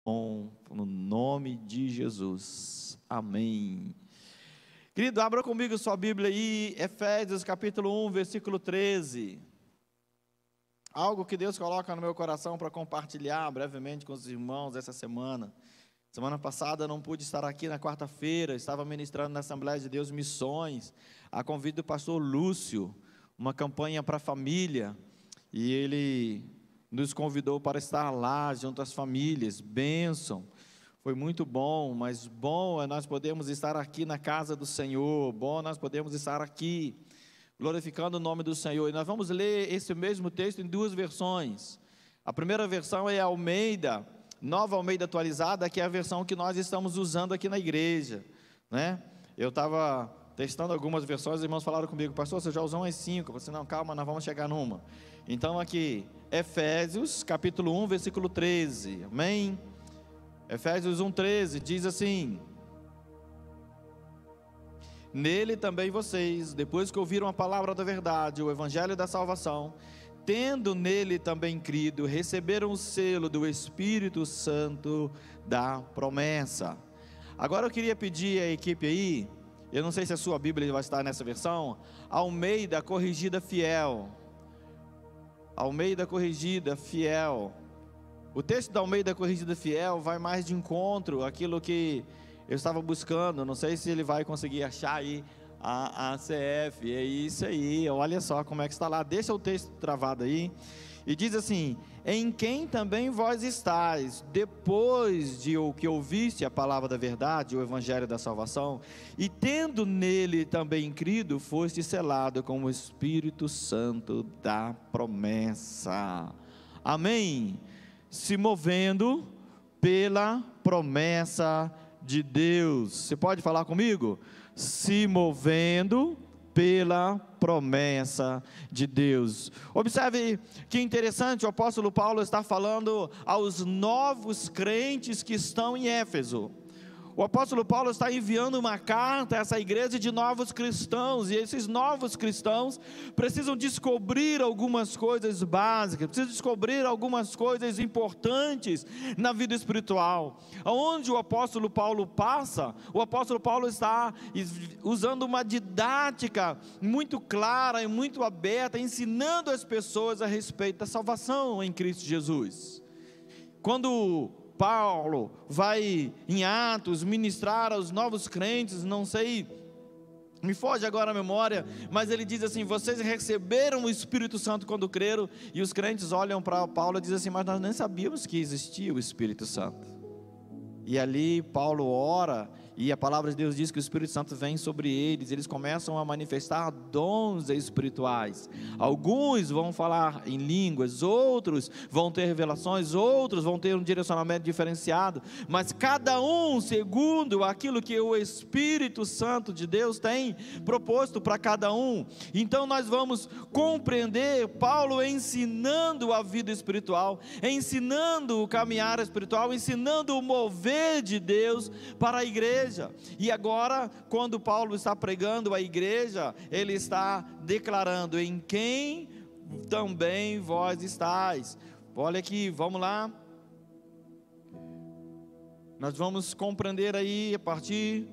No nome de Jesus, amém. Querido, abra comigo sua Bíblia aí, Efésios capítulo 1, versículo 13. Algo que Deus coloca no meu coração para compartilhar brevemente com os irmãos essa semana. Semana passada eu não pude estar aqui na quarta-feira, estava ministrando na Assembleia de Deus Missões, a convite do pastor Lúcio, uma campanha para a família, e ele nos convidou para estar lá junto às famílias, bênção, foi muito bom, mas bom é nós podemos estar aqui na casa do Senhor, bom nós podemos estar aqui, glorificando o nome do Senhor, e nós vamos ler esse mesmo texto em duas versões. A primeira versão é a Almeida, Nova Almeida atualizada, que é a versão que nós estamos usando aqui na igreja, né? Eu estava testando algumas versões, os irmãos falaram comigo, pastor, você já usou umas 5, eu falei assim, não, calma, nós vamos chegar numa. Então aqui, Efésios, capítulo 1, versículo 13, amém? Efésios 1, 13, diz assim: nele também vocês, depois que ouviram a palavra da verdade, o evangelho da salvação, tendo nele também crido, receberam o selo do Espírito Santo da promessa. Agora eu queria pedir à equipe aí, eu não sei se a sua Bíblia vai estar nessa versão, Almeida Corrigida Fiel. Almeida Corrigida Fiel. O texto da Almeida Corrigida Fiel vai mais de encontro àquilo que eu estava buscando. Não sei se ele vai conseguir achar aí a CF. É isso aí, olha só como é que está lá. Deixa o texto travado aí. E diz assim: em quem também vós estáis, depois de o que ouviste a palavra da verdade, o evangelho da salvação, e tendo nele também crido, foste selado com o Espírito Santo da promessa. Amém? Se movendo pela promessa de Deus. Você pode falar comigo? Se movendo pela promessa de Deus. Observe que interessante, o apóstolo Paulo está falando aos novos crentes que estão em Éfeso. O apóstolo Paulo está enviando uma carta a essa igreja de novos cristãos, e esses novos cristãos precisam descobrir algumas coisas básicas, precisam descobrir algumas coisas importantes na vida espiritual. Onde o apóstolo Paulo passa, o apóstolo Paulo está usando uma didática muito clara e muito aberta, ensinando as pessoas a respeito da salvação em Cristo Jesus. Quando Paulo vai em Atos ministrar aos novos crentes, não sei, me foge agora a memória, mas ele diz assim: vocês receberam o Espírito Santo quando creram, e os crentes olham para Paulo e dizem assim: mas nós nem sabíamos que existia o Espírito Santo. E ali Paulo ora, e a palavra de Deus diz que o Espírito Santo vem sobre eles, eles começam a manifestar dons espirituais. Alguns vão falar em línguas, outros vão ter revelações, outros vão ter um direcionamento diferenciado, mas cada um segundo aquilo que o Espírito Santo de Deus tem proposto para cada um. Então nós vamos compreender Paulo ensinando a vida espiritual, ensinando o caminhar espiritual, ensinando o mover de Deus para a igreja. E agora, quando Paulo está pregando à igreja, ele está declarando: em quem também vós estáis. Olha aqui, vamos lá. Nós vamos compreender aí, a partir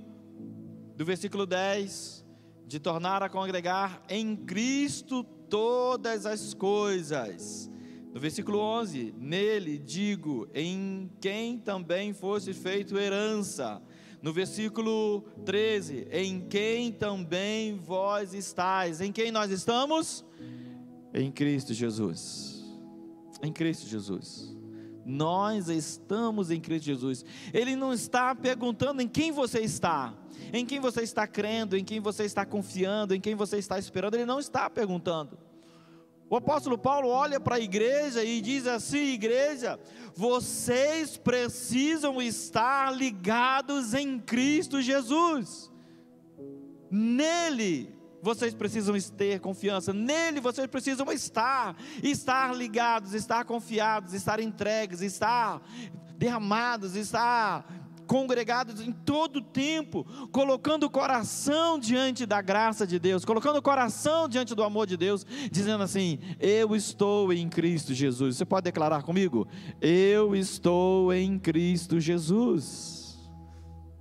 do versículo 10, de tornar a congregar em Cristo todas as coisas. No versículo 11, nele digo, em quem também fosse feito herança. No versículo 13, em quem também vós estáis. Em quem nós estamos? Em Cristo Jesus. Em Cristo Jesus. Nós estamos em Cristo Jesus. Ele não está perguntando em quem você está, em quem você está crendo, em quem você está confiando, em quem você está esperando. Ele não está perguntando. O apóstolo Paulo olha para a igreja e diz assim: igreja, vocês precisam estar ligados em Cristo Jesus. Nele vocês precisam ter confiança, nele vocês precisam estar ligados, estar confiados, estar entregues, estar derramados, estar congregados em todo o tempo, colocando o coração diante da graça de Deus, colocando o coração diante do amor de Deus, dizendo assim: eu estou em Cristo Jesus. Você pode declarar comigo? Eu estou em Cristo Jesus.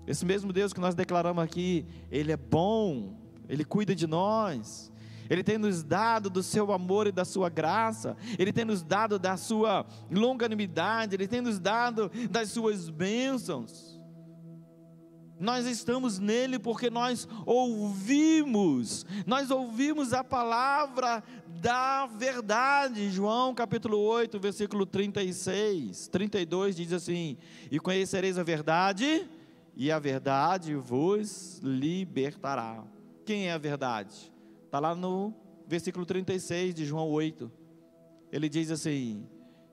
Esse mesmo Deus que nós declaramos aqui, Ele é bom, Ele cuida de nós, Ele tem nos dado do seu amor e da sua graça, Ele tem nos dado da sua longanimidade, Ele tem nos dado das suas bênçãos. Nós estamos nele porque nós ouvimos a palavra da verdade. João capítulo 8, versículo 36, 32 diz assim: e conhecereis a verdade, e a verdade vos libertará. Quem é a verdade? Está lá no versículo 36 de João 8, ele diz assim: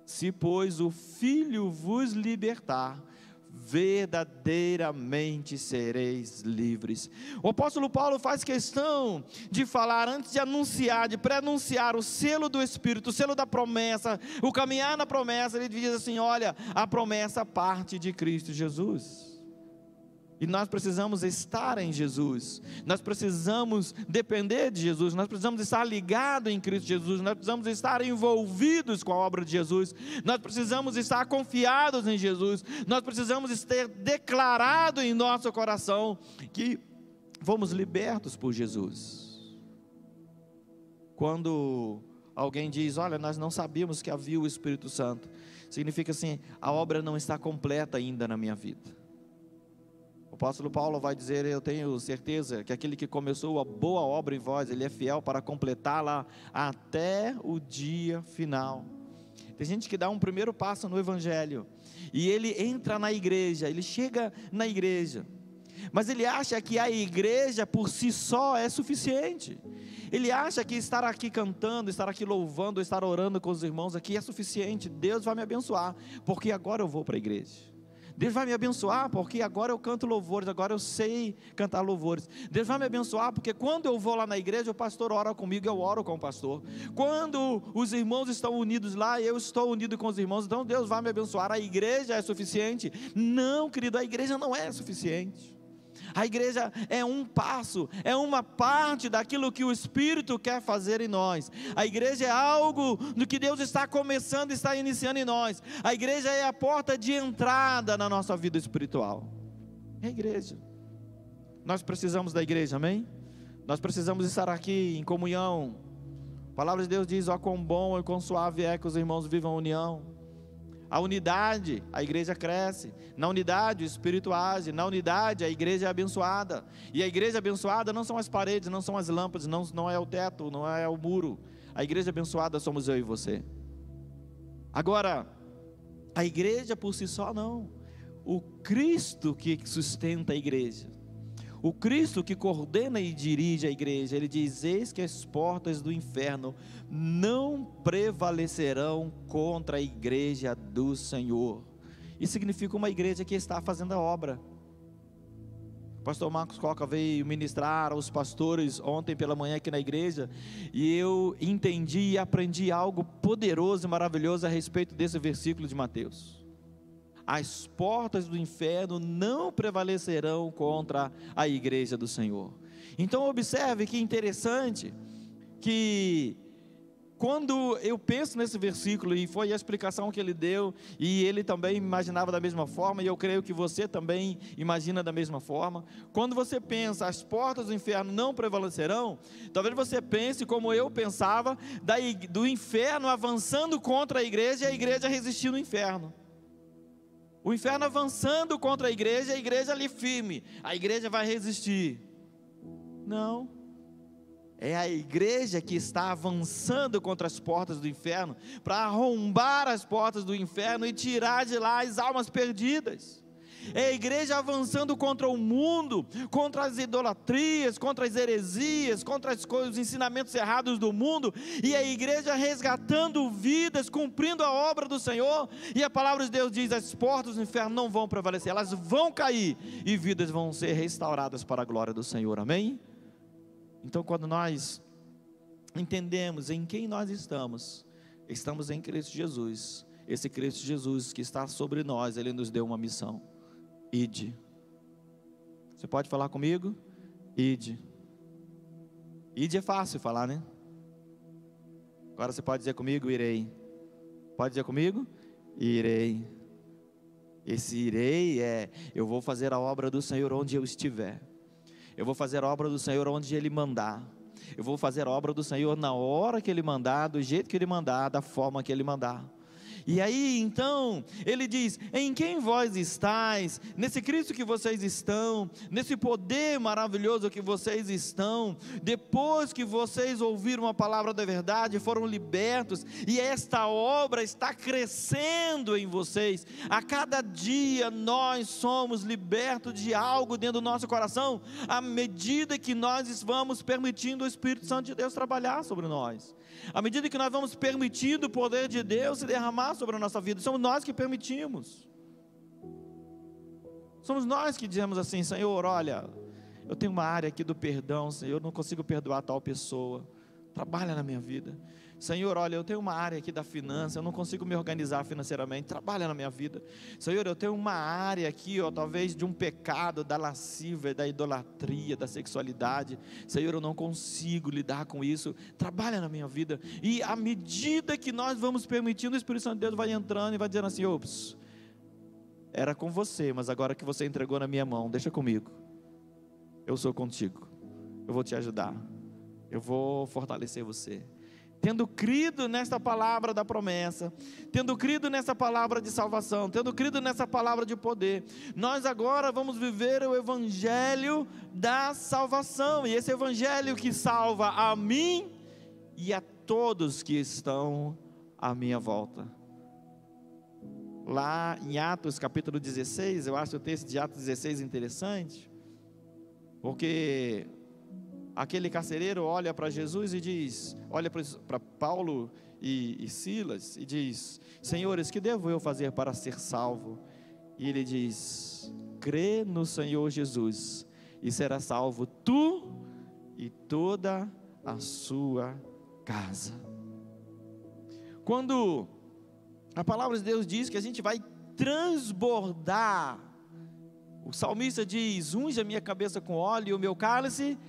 se pois o Filho vos libertar, verdadeiramente sereis livres. O apóstolo Paulo faz questão de falar, antes de anunciar, de pré-anunciar o selo do Espírito, o selo da promessa, o caminhar na promessa. Ele diz assim: olha, a promessa parte de Cristo Jesus, e nós precisamos estar em Jesus, nós precisamos depender de Jesus, nós precisamos estar ligados em Cristo Jesus, nós precisamos estar envolvidos com a obra de Jesus, nós precisamos estar confiados em Jesus, nós precisamos ter declarado em nosso coração que fomos libertos por Jesus. Quando alguém diz: olha, nós não sabíamos que havia o Espírito Santo, significa assim: a obra não está completa ainda na minha vida. O apóstolo Paulo vai dizer: eu tenho certeza que aquele que começou a boa obra em vós, ele é fiel para completá-la até o dia final. Tem gente que dá um primeiro passo no Evangelho, e ele entra na igreja, ele chega na igreja, mas ele acha que a igreja por si só é suficiente. Ele acha que estar aqui cantando, estar aqui louvando, estar orando com os irmãos aqui é suficiente. Deus vai me abençoar, porque agora eu vou para a igreja. Deus vai me abençoar porque agora eu canto louvores, agora eu sei cantar louvores. Deus vai me abençoar porque quando eu vou lá na igreja, o pastor ora comigo, eu oro com o pastor. Quando os irmãos estão unidos lá, eu estou unido com os irmãos, então Deus vai me abençoar. A igreja é suficiente? Não, querido, a igreja não é suficiente. A igreja é um passo, é uma parte daquilo que o Espírito quer fazer em nós. A igreja é algo do que Deus está começando, está iniciando em nós. A igreja é a porta de entrada na nossa vida espiritual. É a igreja. Nós precisamos da igreja, amém? Nós precisamos estar aqui em comunhão. A palavra de Deus diz: ó, quão bom e quão suave é que os irmãos vivam a união. A unidade, a igreja cresce. Na unidade o Espírito age. Na unidade a igreja é abençoada. E a igreja abençoada não são as paredes, não são as lâmpadas, não é o teto, não é o muro. A igreja abençoada somos eu e você. Agora, a igreja por si só não. O Cristo que sustenta a igreja, o Cristo que coordena e dirige a igreja, ele diz: eis que as portas do inferno não prevalecerão contra a igreja do Senhor. Isso significa uma igreja que está fazendo a obra. O pastor Marcos Coca veio ministrar aos pastores ontem pela manhã aqui na igreja, e eu entendi e aprendi algo poderoso e maravilhoso a respeito desse versículo de Mateus. As portas do inferno não prevalecerão contra a igreja do Senhor. Então observe que interessante, que quando eu penso nesse versículo, e foi a explicação que ele deu, e ele também imaginava da mesma forma, e eu creio que você também imagina da mesma forma. Quando você pensa, as portas do inferno não prevalecerão, talvez você pense como eu pensava, do inferno avançando contra a igreja, e a igreja resistindo ao inferno. O inferno avançando contra a igreja ali firme, a igreja vai resistir. Não, é a igreja que está avançando contra as portas do inferno, para arrombar as portas do inferno e tirar de lá as almas perdidas. É a igreja avançando contra o mundo, contra as idolatrias, contra as heresias, contra os ensinamentos errados do mundo, e a igreja resgatando vidas, cumprindo a obra do Senhor. E a palavra de Deus diz: as portas do inferno não vão prevalecer, elas vão cair, e vidas vão ser restauradas para a glória do Senhor, amém? Então, quando nós entendemos em quem nós estamos em Cristo Jesus. Esse Cristo Jesus que está sobre nós, Ele nos deu uma missão. ide. Você pode falar comigo? Ide. Ide é fácil falar, né? Agora você pode dizer comigo, irei. Pode dizer comigo? Irei. Esse irei é, eu vou fazer a obra do Senhor onde eu estiver. Eu vou fazer a obra do Senhor onde Ele mandar. Eu vou fazer a obra do Senhor na hora que Ele mandar, do jeito que Ele mandar, da forma que Ele mandar. E aí então, ele diz, em quem vós estáis, nesse Cristo que vocês estão, nesse poder maravilhoso que vocês estão, depois que vocês ouviram a palavra da verdade, foram libertos, e esta obra está crescendo em vocês, a cada dia nós somos libertos de algo dentro do nosso coração, à medida que nós vamos permitindo o Espírito Santo de Deus trabalhar sobre nós, à medida que nós vamos permitindo o poder de Deus se derramar sobre a nossa vida, somos nós que permitimos, somos nós que dizemos assim, Senhor, olha, eu tenho uma área aqui do perdão, Senhor, eu não consigo perdoar tal pessoa, trabalha na minha vida. Senhor, olha, eu tenho uma área aqui da finança, eu não consigo me organizar financeiramente, trabalha na minha vida. Senhor, eu tenho uma área aqui, ó, talvez de um pecado, da lascívia, da idolatria, da sexualidade. Senhor, eu não consigo lidar com isso, trabalha na minha vida. E à medida que nós vamos permitindo, o Espírito Santo de Deus vai entrando e vai dizendo assim, ops, era com você, mas agora que você entregou na minha mão, deixa comigo, eu sou contigo, eu vou te ajudar, eu vou fortalecer você. Tendo crido nesta palavra da promessa, tendo crido nessa palavra de salvação, tendo crido nessa palavra de poder, nós agora vamos viver o evangelho da salvação, e esse evangelho que salva a mim e a todos que estão à minha volta. Lá em Atos capítulo 16, eu acho o texto de Atos 16 interessante, porque aquele carcereiro olha para Jesus e diz, olha para Paulo e Silas e diz, senhores, que devo eu fazer para ser salvo? E ele diz, crê no Senhor Jesus e será salvo tu e toda a sua casa. Quando a palavra de Deus diz que a gente vai transbordar, o salmista diz, unge a minha cabeça com óleo e o meu cálice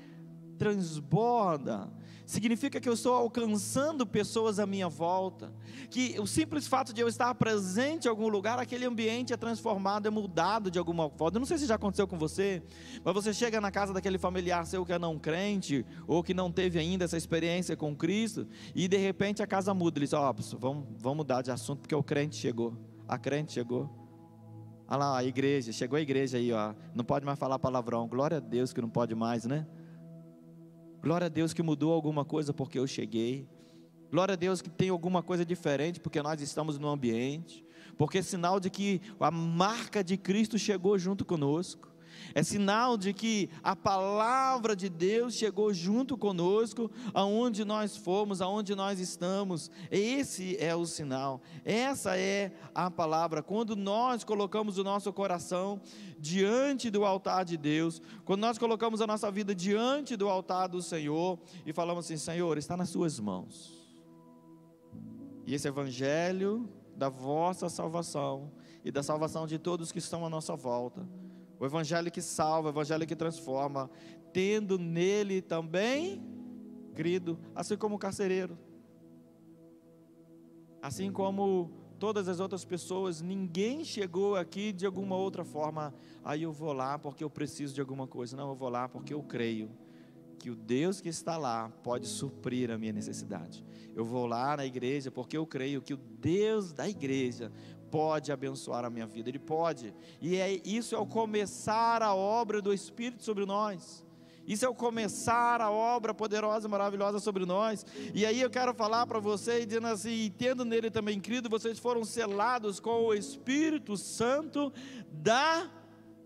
transborda, significa que eu estou alcançando pessoas à minha volta, que o simples fato de eu estar presente em algum lugar, aquele ambiente é transformado, é mudado de alguma forma. Eu não sei se já aconteceu com você, mas você chega na casa daquele familiar seu que é não crente, ou que não teve ainda essa experiência com Cristo, e de repente a casa muda, ele diz, vamos mudar de assunto, porque o crente chegou, a crente chegou, olha lá, a igreja, chegou a igreja aí, ó, não pode mais falar palavrão, glória a Deus que não pode mais, né? Glória a Deus que mudou alguma coisa porque eu cheguei. Glória a Deus que tem alguma coisa diferente porque nós estamos no ambiente. Porque é sinal de que a marca de Cristo chegou junto conosco. É sinal de que a palavra de Deus chegou junto conosco, aonde nós fomos, aonde nós estamos. Esse é o sinal, essa é a palavra. Quando nós colocamos o nosso coração diante do altar de Deus, quando nós colocamos a nossa vida diante do altar do Senhor, e falamos assim, Senhor, está nas suas mãos, e esse evangelho da vossa salvação, e da salvação de todos que estão à nossa volta, o evangelho que salva, o evangelho que transforma, tendo nele também crido, assim como o carcereiro, assim como todas as outras pessoas, ninguém chegou aqui de alguma outra forma, aí eu vou lá porque eu preciso de alguma coisa, não, eu vou lá porque eu creio que o Deus que está lá pode suprir a minha necessidade. Eu vou lá na igreja porque eu creio que o Deus da igreja pode abençoar a minha vida, Ele pode, e isso é o começar a obra do Espírito sobre nós, isso é o começar a obra poderosa e maravilhosa sobre nós. E aí eu quero falar para vocês, dizendo assim, tendo nele também crido, vocês foram selados com o Espírito Santo da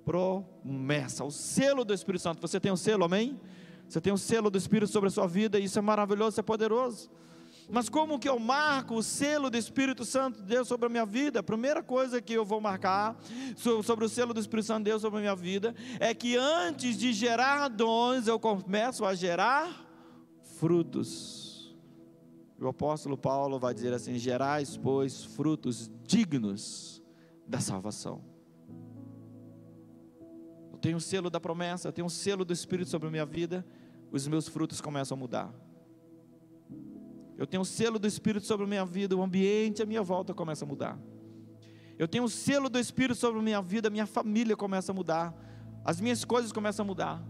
promessa, o selo do Espírito Santo. Você tem um selo, amém? Você tem um selo do Espírito sobre a sua vida, e isso é maravilhoso, isso é poderoso. Mas como que eu marco o selo do Espírito Santo de Deus sobre a minha vida? A primeira coisa que eu vou marcar sobre o selo do Espírito Santo de Deus sobre a minha vida é que antes de gerar dons, eu começo a gerar frutos. O apóstolo Paulo vai dizer assim, gerais, pois, frutos dignos da salvação. eu tenho o selo da promessa, eu tenho o selo do Espírito sobre a minha vida, os meus frutos começam a mudar. Eu tenho o selo do Espírito sobre a minha vida, o ambiente à minha volta começa a mudar. Eu tenho o selo do Espírito sobre a minha vida, a minha família começa a mudar, as minhas coisas começam a mudar,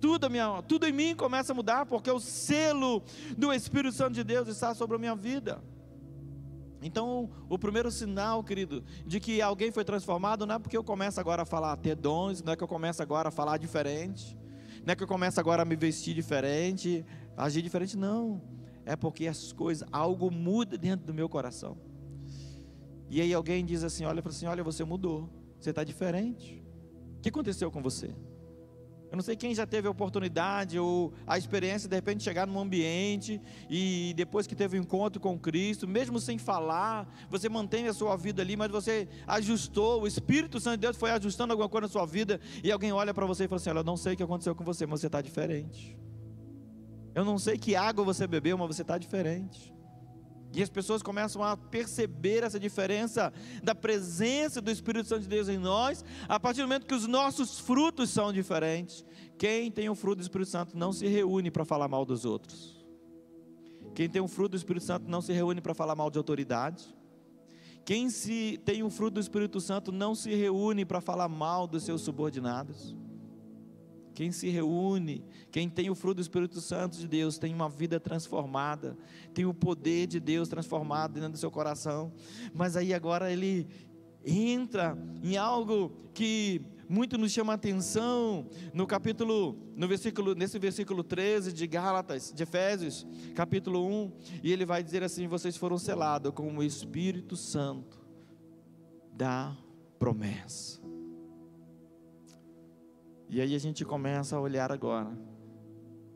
tudo em mim começa a mudar, porque o selo do Espírito Santo de Deus está sobre a minha vida. Então, o primeiro sinal, querido, de que alguém foi transformado, não é porque eu começo agora a falar, ter dons, não é que eu começo agora a falar diferente, não é que eu começo agora a me vestir diferente, agir diferente, não, é porque as coisas, algo muda dentro do meu coração. E aí alguém diz assim, olha você mudou, você está diferente, o que aconteceu com você? Eu não sei quem já teve a oportunidade ou a experiência de repente chegar num ambiente e depois que teve um encontro com Cristo, mesmo sem falar, você mantém a sua vida ali, mas você ajustou, o Espírito Santo de Deus foi ajustando alguma coisa na sua vida, e alguém olha para você e fala assim, olha, eu não sei o que aconteceu com você, mas você está diferente. Eu não sei que água você bebeu, mas você está diferente. E as pessoas começam a perceber essa diferença da presença do Espírito Santo de Deus em nós, a partir do momento que os nossos frutos são diferentes. Quem tem o fruto do Espírito Santo não se reúne para falar mal dos outros. Quem tem o fruto do Espírito Santo não se reúne para falar mal de autoridade. Quem tem o fruto do Espírito Santo não se reúne para falar mal dos seus subordinados. Quem se reúne, quem tem o fruto do Espírito Santo de Deus, tem uma vida transformada, tem o poder de Deus transformado dentro do seu coração. Mas aí agora ele entra em algo que muito nos chama a atenção, nesse versículo 13 de Gálatas, de Efésios, capítulo 1, e ele vai dizer assim, vocês foram selados com o Espírito Santo da promessa. E aí a gente começa a olhar agora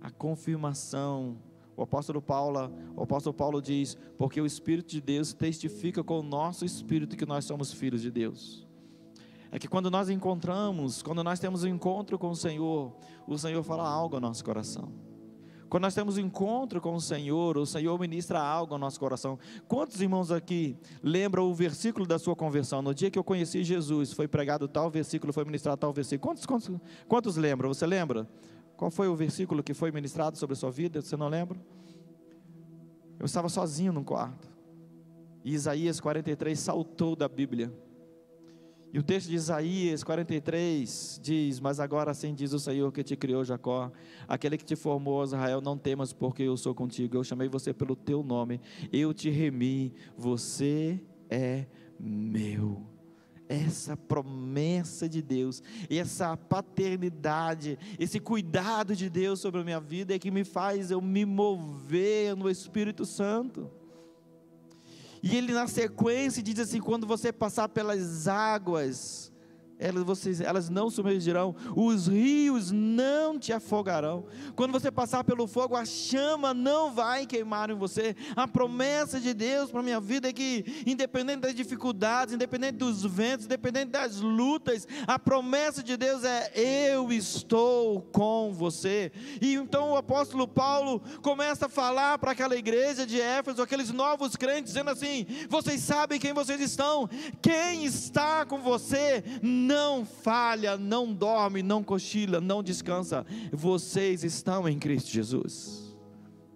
a confirmação. O apóstolo Paulo diz, porque o Espírito de Deus testifica com o nosso espírito que nós somos filhos de Deus. É que quando nós temos um encontro com o Senhor fala algo ao nosso coração. Quando nós temos um encontro com o Senhor ministra algo ao nosso coração. Quantos irmãos aqui lembram o versículo da sua conversão? No dia que eu conheci Jesus, foi pregado tal versículo, foi ministrado tal versículo. Quantos lembram? Você lembra? Qual foi o versículo que foi ministrado sobre a sua vida? Você não lembra? Eu estava sozinho num quarto, e Isaías 43 saltou da Bíblia. E o texto de Isaías 43 diz, mas agora assim diz o Senhor que te criou, Jacó, aquele que te formou, Israel, não temas, porque eu sou contigo, eu chamei você pelo teu nome, eu te remi, você é meu. Essa promessa de Deus, essa paternidade, esse cuidado de Deus sobre a minha vida é que me faz eu me mover no Espírito Santo. E ele na sequência diz assim, quando você passar pelas águas, elas não submergirão, os rios não te afogarão. Quando você passar pelo fogo, a chama não vai queimar em você. A promessa de Deus para a minha vida é que, independente das dificuldades, independente dos ventos, independente das lutas, a promessa de Deus é, eu estou com você. E então o apóstolo Paulo começa a falar para aquela igreja de Éfeso, aqueles novos crentes, dizendo assim, vocês sabem quem vocês estão, quem está com você, não falha, não dorme, não cochila, não descansa, vocês estão em Cristo Jesus.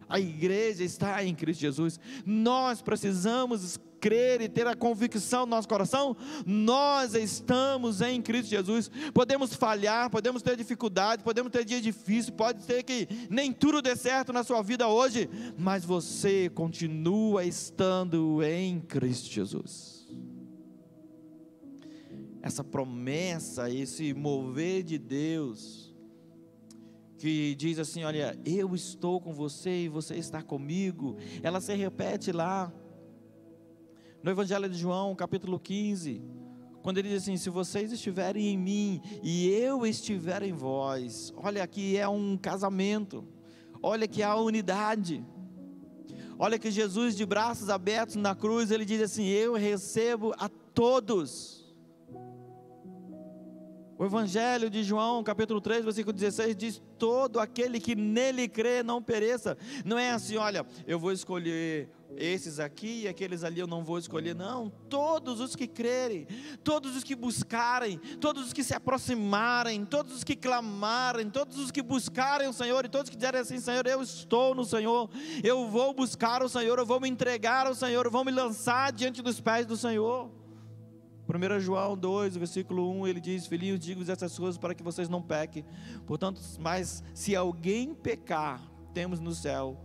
A igreja está em Cristo Jesus. Nós precisamos crer e ter a convicção no nosso coração, nós estamos em Cristo Jesus. Podemos falhar, podemos ter dificuldade, podemos ter dia difícil, pode ser que nem tudo dê certo na sua vida hoje, mas você continua estando em Cristo Jesus. Essa promessa, esse mover de Deus, que diz assim, olha, eu estou com você e você está comigo, ela se repete lá, no Evangelho de João, capítulo 15, quando ele diz assim, se vocês estiverem em mim, e eu estiver em vós, olha aqui é um casamento, olha que há unidade, olha que Jesus de braços abertos na cruz, ele diz assim, eu recebo a todos. O Evangelho de João, capítulo 3, versículo 16, diz, todo aquele que nele crê não pereça. Não é assim, olha, eu vou escolher esses aqui e aqueles ali eu não vou escolher. Não, todos os que crerem, todos os que buscarem, todos os que se aproximarem, todos os que clamarem, todos os que buscarem o Senhor, e todos que dizerem assim: Senhor, eu estou no Senhor, eu vou buscar o Senhor, eu vou me entregar ao Senhor, eu vou me lançar diante dos pés do Senhor. 1 João 2, versículo 1, ele diz: filhinhos, digo-vos essas coisas para que vocês não pequem. Portanto, mas se alguém pecar, temos no céu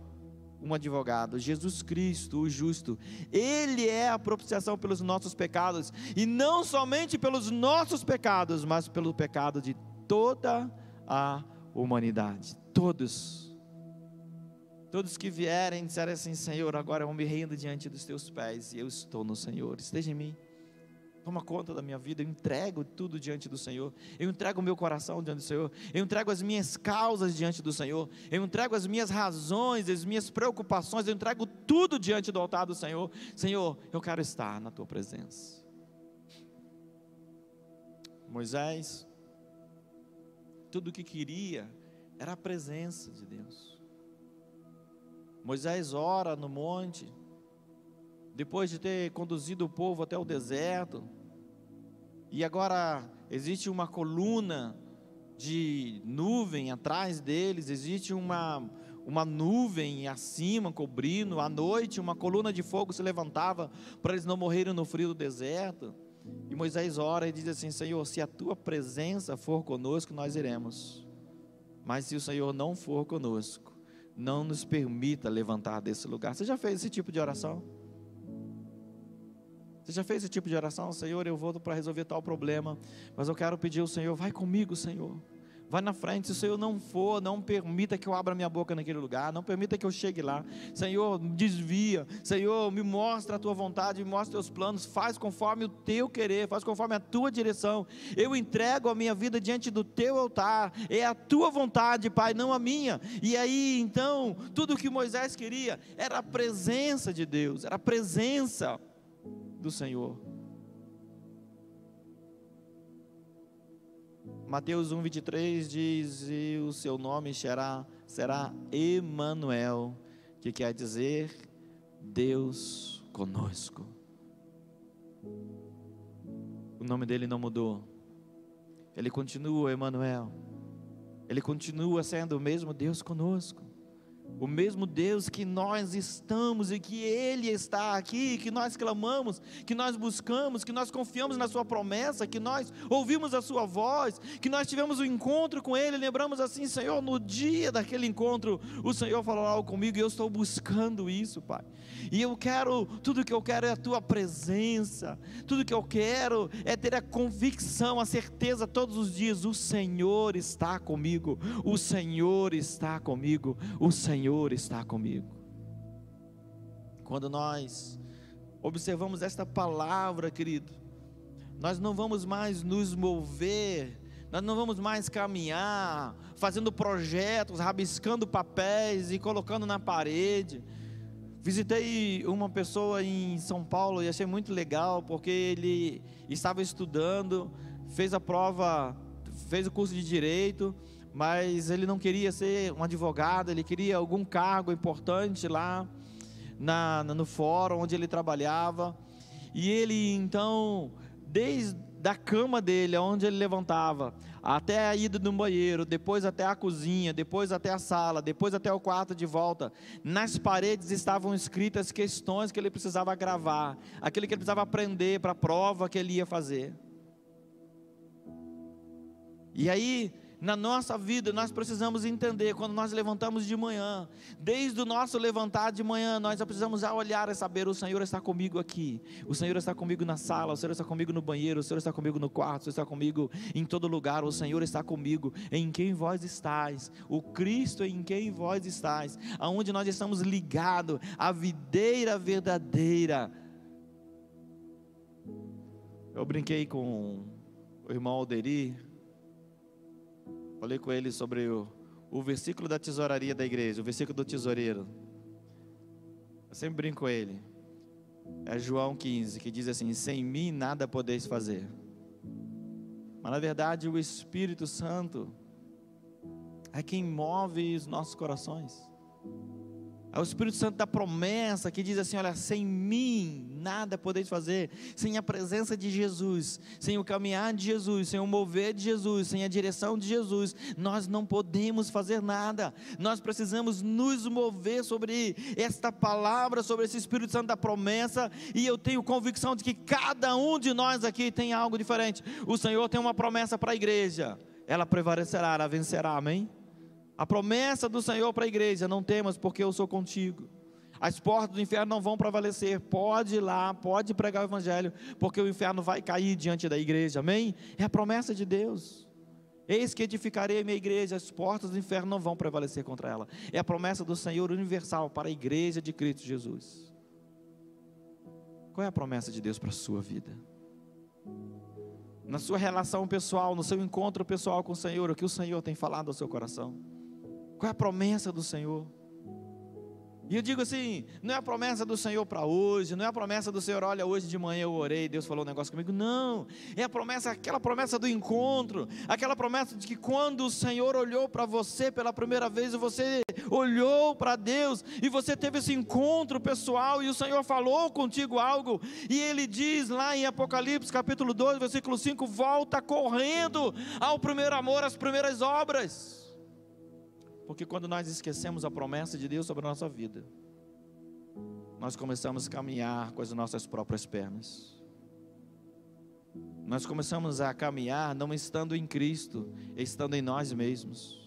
um advogado, Jesus Cristo, o justo. Ele é a propiciação pelos nossos pecados, e não somente pelos nossos pecados, mas pelo pecado de toda a humanidade. Todos que vierem disserem assim: Senhor, agora eu me rendo diante dos teus pés, e eu estou no Senhor, esteja em mim. Toma conta da minha vida, eu entrego tudo diante do Senhor, eu entrego o meu coração diante do Senhor, eu entrego as minhas causas diante do Senhor, eu entrego as minhas razões, as minhas preocupações, eu entrego tudo diante do altar do Senhor. Senhor, eu quero estar na tua presença. Moisés, tudo o que queria era a presença de Deus. Moisés ora no monte, depois de ter conduzido o povo até o deserto, e agora existe uma coluna de nuvem atrás deles, existe uma nuvem acima cobrindo, à noite uma coluna de fogo se levantava, para eles não morrerem no frio do deserto. E Moisés ora e diz assim: Senhor, se a tua presença for conosco, nós iremos, mas se o Senhor não for conosco, não nos permita levantar desse lugar. Você já fez esse tipo de oração? Você já fez esse tipo de oração? Senhor, eu vou para resolver tal problema, mas eu quero pedir ao Senhor: vai comigo, Senhor, vai na frente. Se o Senhor não for, não permita que eu abra minha boca naquele lugar, não permita que eu chegue lá. Senhor, desvia. Senhor, me mostra a tua vontade, me mostra os teus planos, faz conforme o teu querer, faz conforme a tua direção. Eu entrego a minha vida diante do teu altar, é a tua vontade, Pai, não a minha. E aí então, tudo o que Moisés queria era a presença de Deus, era a presença do Senhor. Mateus 1:23 diz: e o seu nome será Emanuel, que quer dizer Deus conosco. O nome dele não mudou, ele continua Emanuel, ele continua sendo o mesmo Deus conosco. O mesmo Deus que nós estamos e que Ele está aqui, que nós clamamos, que nós buscamos, que nós confiamos na Sua promessa, que nós ouvimos a Sua voz, que nós tivemos um encontro com Ele, lembramos assim: Senhor, no dia daquele encontro, o Senhor falou algo comigo, e eu estou buscando isso, Pai. E eu quero, tudo que eu quero é a Tua presença, tudo que eu quero é ter a convicção, a certeza todos os dias: o Senhor está comigo, o Senhor está comigo, o Senhor está comigo. Quando nós observamos esta palavra, querido, nós não vamos mais nos mover, nós não vamos mais caminhar fazendo projetos, rabiscando papéis e colocando na parede. Visitei uma pessoa em São Paulo e achei muito legal, porque ele estava estudando, fez a prova, fez o curso de Direito, mas ele não queria ser um advogado, ele queria algum cargo importante lá no fórum onde ele trabalhava. E ele então, desde a cama dele, onde ele levantava, até a ida no banheiro, depois até a cozinha, depois até a sala, depois até o quarto de volta, nas paredes estavam escritas questões que ele precisava gravar, aquilo que ele precisava aprender para a prova que ele ia fazer. E aí, na nossa vida, nós precisamos entender, quando nós levantamos de manhã, desde o nosso levantar de manhã, nós precisamos já olhar e saber: o Senhor está comigo aqui, o Senhor está comigo na sala, o Senhor está comigo no banheiro, o Senhor está comigo no quarto, o Senhor está comigo em todo lugar, o Senhor está comigo, em quem vós estáis, o Cristo em quem vós estáis, aonde nós estamos ligados à videira verdadeira. Eu brinquei com o irmão Alderi, falei com ele sobre o versículo da tesouraria da igreja, o versículo do tesoureiro. Eu sempre brinco com ele. É João 15, que diz assim: sem mim nada podeis fazer. Mas na verdade o Espírito Santo é quem move os nossos corações. É o Espírito Santo da promessa, que diz assim: olha, sem mim nada podeis fazer. Sem a presença de Jesus, sem o caminhar de Jesus, sem o mover de Jesus, sem a direção de Jesus, nós não podemos fazer nada. Nós precisamos nos mover sobre esta palavra, sobre esse Espírito Santo da promessa. E eu tenho convicção de que cada um de nós aqui tem algo diferente. O Senhor tem uma promessa para a igreja, ela prevalecerá, ela vencerá, amém? A promessa do Senhor para a igreja: não temas, porque eu sou contigo. As portas do inferno não vão prevalecer. Pode ir lá, pode pregar o evangelho, porque o inferno vai cair diante da igreja, amém? É a promessa de Deus. Eis que edificarei a minha igreja, as portas do inferno não vão prevalecer contra ela. É a promessa do Senhor universal para a igreja de Cristo Jesus. Qual é a promessa de Deus para a sua vida? Na sua relação pessoal, no seu encontro pessoal com o Senhor, o que o Senhor tem falado ao seu coração? Qual é a promessa do Senhor? E eu digo assim, não é a promessa do Senhor para hoje, não é a promessa do Senhor: olha, hoje de manhã eu orei, Deus falou um negócio comigo. Não, é a promessa, aquela promessa do encontro, aquela promessa de que quando o Senhor olhou para você pela primeira vez, e você olhou para Deus, e você teve esse encontro pessoal, e o Senhor falou contigo algo, e Ele diz lá em Apocalipse capítulo 2, versículo 5, volta correndo ao primeiro amor, às primeiras obras. Porque quando nós esquecemos a promessa de Deus sobre a nossa vida, nós começamos a caminhar com as nossas próprias pernas. Nós começamos a caminhar não estando em Cristo, estando em nós mesmos.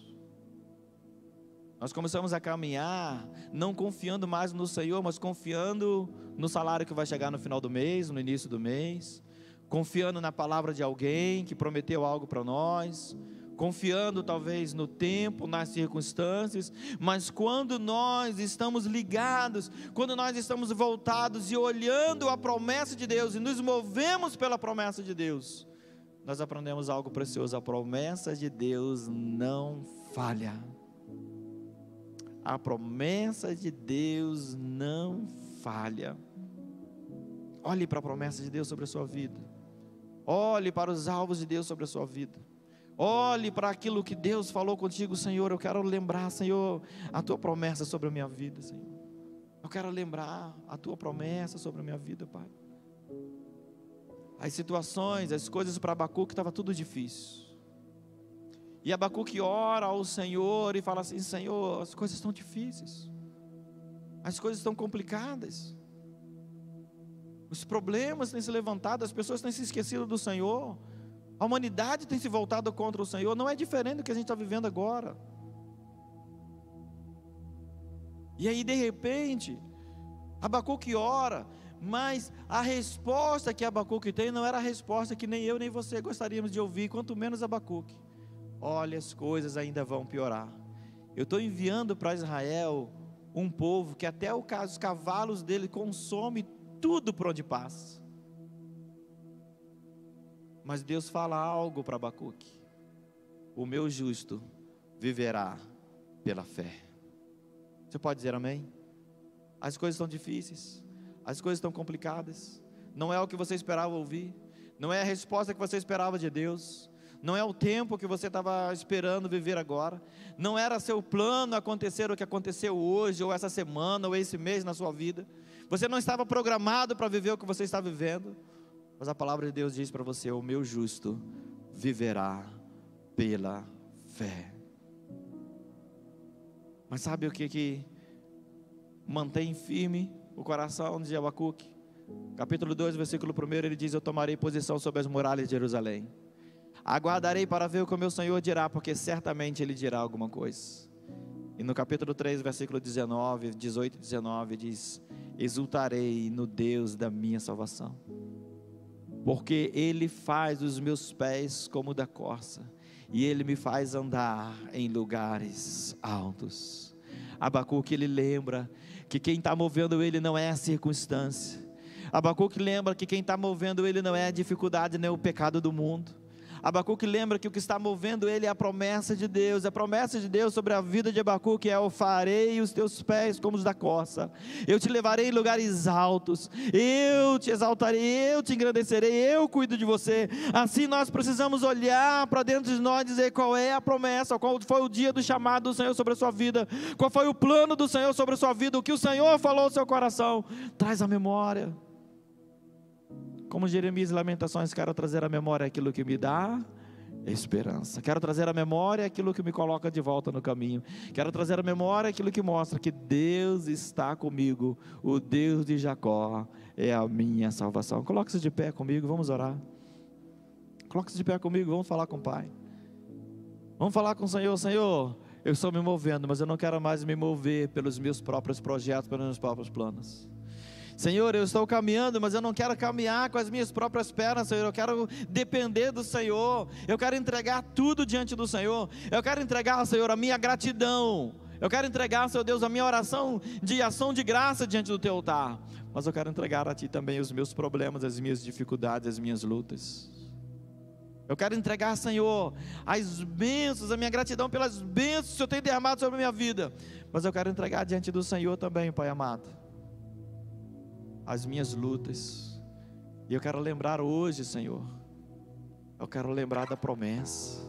Nós começamos a caminhar não confiando mais no Senhor, mas confiando no salário que vai chegar no final do mês, no início do mês, confiando na palavra de alguém que prometeu algo para nós, confiando talvez no tempo, nas circunstâncias. Mas quando nós estamos ligados, quando nós estamos voltados e olhando a promessa de Deus, e nos movemos pela promessa de Deus, nós aprendemos algo precioso: a promessa de Deus não falha. A promessa de Deus não falha. Olhe para a promessa de Deus sobre a sua vida, olhe para os alvos de Deus sobre a sua vida. Olhe para aquilo que Deus falou contigo: Senhor, eu quero lembrar, Senhor, a Tua promessa sobre a minha vida, Senhor. Eu quero lembrar a Tua promessa sobre a minha vida, Pai. As situações, as coisas para Abacuque estava tudo difícil. E Abacuque ora ao Senhor e fala assim: Senhor, as coisas estão difíceis, as coisas estão complicadas, os problemas têm se levantado, as pessoas têm se esquecido do Senhor. A humanidade tem se voltado contra o Senhor. Não é diferente do que a gente está vivendo agora. E aí de repente Abacuque ora, mas a resposta que Abacuque tem não era a resposta que nem eu nem você gostaríamos de ouvir, quanto menos Abacuque. Olha, as coisas ainda vão piorar. Eu estou enviando para Israel um povo que até os cavalos dele consome tudo por onde passa. Mas Deus fala algo para Abacuque: o meu justo viverá pela fé. Você pode dizer amém? As coisas estão difíceis, as coisas estão complicadas, não é o que você esperava ouvir, não é a resposta que você esperava de Deus, não é o tempo que você estava esperando viver agora, não era seu plano acontecer o que aconteceu hoje, ou essa semana, ou esse mês na sua vida. Você não estava programado para viver o que você está vivendo. Mas a palavra de Deus diz para você: o meu justo viverá pela fé. Mas sabe o que mantém firme o coração de Abacuque? Capítulo 2, versículo 1, ele diz: eu tomarei posição sobre as muralhas de Jerusalém, aguardarei para ver o que o meu Senhor dirá, porque certamente Ele dirá alguma coisa. E no capítulo 3, versículo 18 e 19, diz: exultarei no Deus da minha salvação, porque Ele faz os meus pés como da corça, e Ele me faz andar em lugares altos. Abacuque, ele lembra que quem está movendo ele não é a circunstância. Abacuque lembra que quem está movendo ele não é a dificuldade nem o pecado do mundo. Abacuque lembra que o que está movendo ele é a promessa de Deus. A promessa de Deus sobre a vida de Abacuque é: eu farei os teus pés como os da corça, eu te levarei em lugares altos, eu te exaltarei, eu te engrandecerei, eu cuido de você. Assim nós precisamos olhar para dentro de nós e dizer qual é a promessa, qual foi o dia do chamado do Senhor sobre a sua vida, qual foi o plano do Senhor sobre a sua vida, o que o Senhor falou ao seu coração. Traz a memória. Como Jeremias e Lamentações, quero trazer à memória aquilo que me dá esperança. Quero trazer à memória aquilo que me coloca de volta no caminho. Quero trazer à memória aquilo que mostra que Deus está comigo. O Deus de Jacó é a minha salvação. Coloque-se de pé comigo, vamos orar. Coloque-se de pé comigo, vamos falar com o Pai. Vamos falar com o Senhor. Senhor, eu estou me movendo, mas eu não quero mais me mover pelos meus próprios projetos, pelos meus próprios planos. Senhor, eu estou caminhando, mas eu não quero caminhar com as minhas próprias pernas, Senhor. Eu quero depender do Senhor. Eu quero entregar tudo diante do Senhor. Eu quero entregar, Senhor, a minha gratidão. Eu quero entregar, Senhor Deus, a minha oração de ação de graça diante do Teu altar. Mas eu quero entregar a Ti também os meus problemas, as minhas dificuldades, as minhas lutas. Eu quero entregar, Senhor, as bênçãos, a minha gratidão pelas bênçãos que o Senhor tem derramado sobre a minha vida. Mas eu quero entregar diante do Senhor também, Pai amado, as minhas lutas. E eu quero lembrar hoje, Senhor, eu quero lembrar da promessa.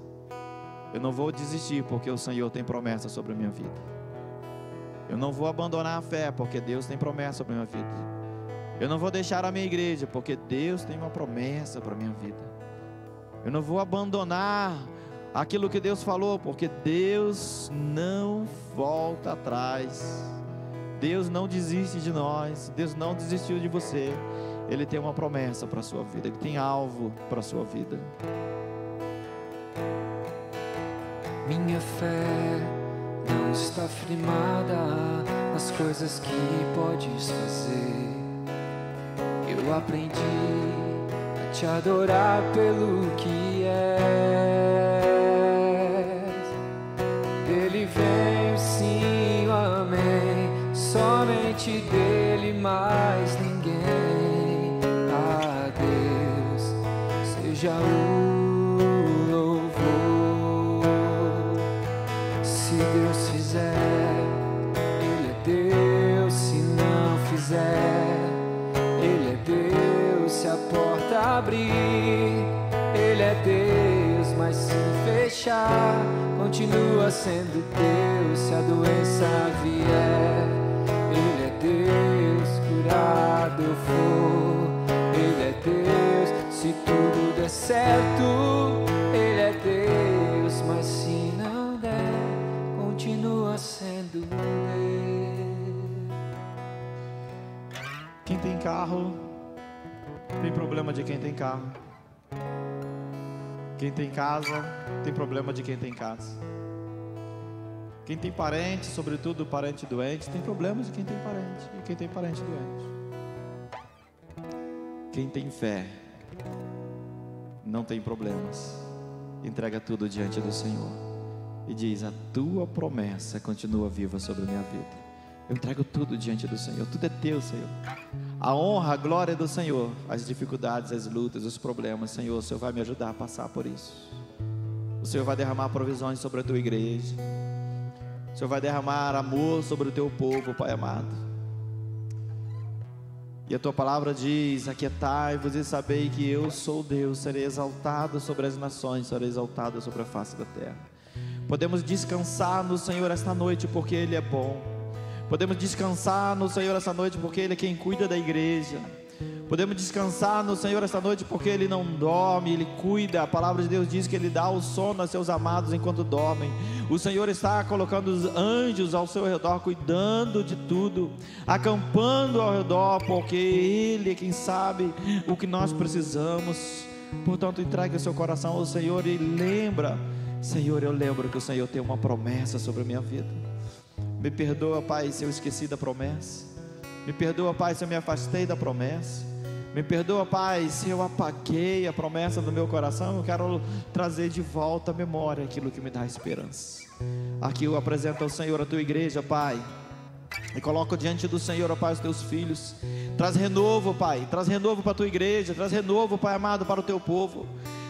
Eu não vou desistir porque o Senhor tem promessa sobre a minha vida. Eu não vou abandonar a fé porque Deus tem promessa sobre a minha vida. Eu não vou deixar a minha igreja porque Deus tem uma promessa para a minha vida. Eu não vou abandonar aquilo que Deus falou porque Deus não volta atrás. Deus não desiste de nós, Deus não desistiu de você. Ele tem uma promessa para a sua vida, Ele tem alvo para a sua vida. Minha fé não está firmada nas coisas que podes fazer. Eu aprendi a te adorar pelo que és. Dele vem o sim, o amém, somente dele, mais ninguém. A Deus seja o louvor. Se Deus fizer, Ele é Deus. Se não fizer, Ele é Deus. Se a porta abrir, Ele é Deus. Mas se fechar, continua sendo Deus. Se a doença vier, Ele é Deus. Curado eu for, Ele é Deus. Se tudo der certo, Ele é Deus. Mas se não der, continua sendo Deus. Quem tem carro, tem problema de quem tem carro. Quem tem casa, tem problema de quem tem casa. Quem tem parente, sobretudo parente doente, tem problemas de quem tem parente. E quem tem parente doente. Quem tem fé, não tem problemas. Entrega tudo diante do Senhor e diz: a tua promessa continua viva sobre a minha vida. Eu entrego tudo diante do Senhor, tudo é teu, Senhor. A honra, a glória é do Senhor. As dificuldades, as lutas, os problemas, Senhor, o Senhor vai me ajudar a passar por isso. O Senhor vai derramar provisões sobre a tua igreja. O Senhor vai derramar amor sobre o teu povo, Pai amado. E a tua palavra diz: aquietai-vos e sabei que eu sou Deus. Serei exaltado sobre as nações, serei exaltado sobre a face da terra. Podemos descansar no Senhor esta noite porque Ele é bom. Podemos descansar no Senhor esta noite porque Ele é quem cuida da igreja. Podemos descansar no Senhor esta noite porque Ele não dorme, Ele cuida. A palavra de Deus diz que Ele dá o sono a seus amados enquanto dormem. O Senhor está colocando os anjos ao seu redor, cuidando de tudo, acampando ao redor, porque Ele é quem sabe o que nós precisamos. Portanto, entregue o seu coração ao Senhor e lembra: Senhor, eu lembro que o Senhor tem uma promessa sobre a minha vida. Me perdoa, Pai, se eu esqueci da promessa. Me perdoa, Pai, se eu me afastei da promessa. Me perdoa, Pai, se eu apaguei a promessa do meu coração. Eu quero trazer de volta à memória aquilo que me dá esperança. Aqui eu apresento ao Senhor a tua igreja, Pai, e coloco diante do Senhor, ó Pai, os teus filhos. Traz renovo, Pai, traz renovo para a tua igreja. Traz renovo, Pai amado, para o teu povo.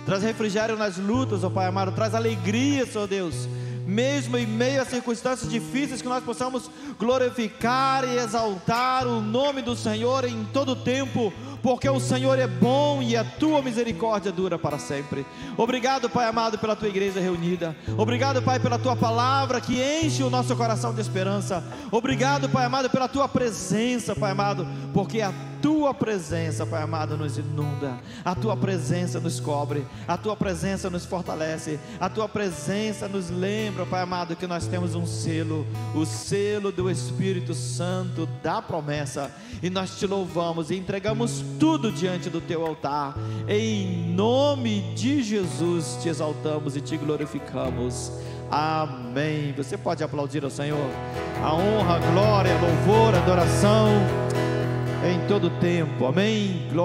traz refrigério nas lutas, ó Pai amado, traz alegria, Senhor Deus, mesmo em meio a circunstâncias difíceis, que nós possamos glorificar e exaltar o nome do Senhor em todo tempo, porque o Senhor é bom e a tua misericórdia dura para sempre. Obrigado, Pai amado, pela tua igreja reunida. Obrigado, Pai, pela tua palavra que enche o nosso coração de esperança. Obrigado, Pai amado, pela tua presença, Pai amado, porque a tua presença, Pai amado, nos inunda, a tua presença nos cobre, a tua presença nos fortalece, a tua presença nos lembra, Pai amado, que nós temos um selo, o selo do Espírito Santo da promessa, e nós te louvamos e entregamos tudo diante do teu altar, em nome de Jesus te exaltamos e te glorificamos. Amém. Você pode aplaudir ao Senhor. A honra, a glória, a louvor, a adoração em todo tempo. Amém. Glória.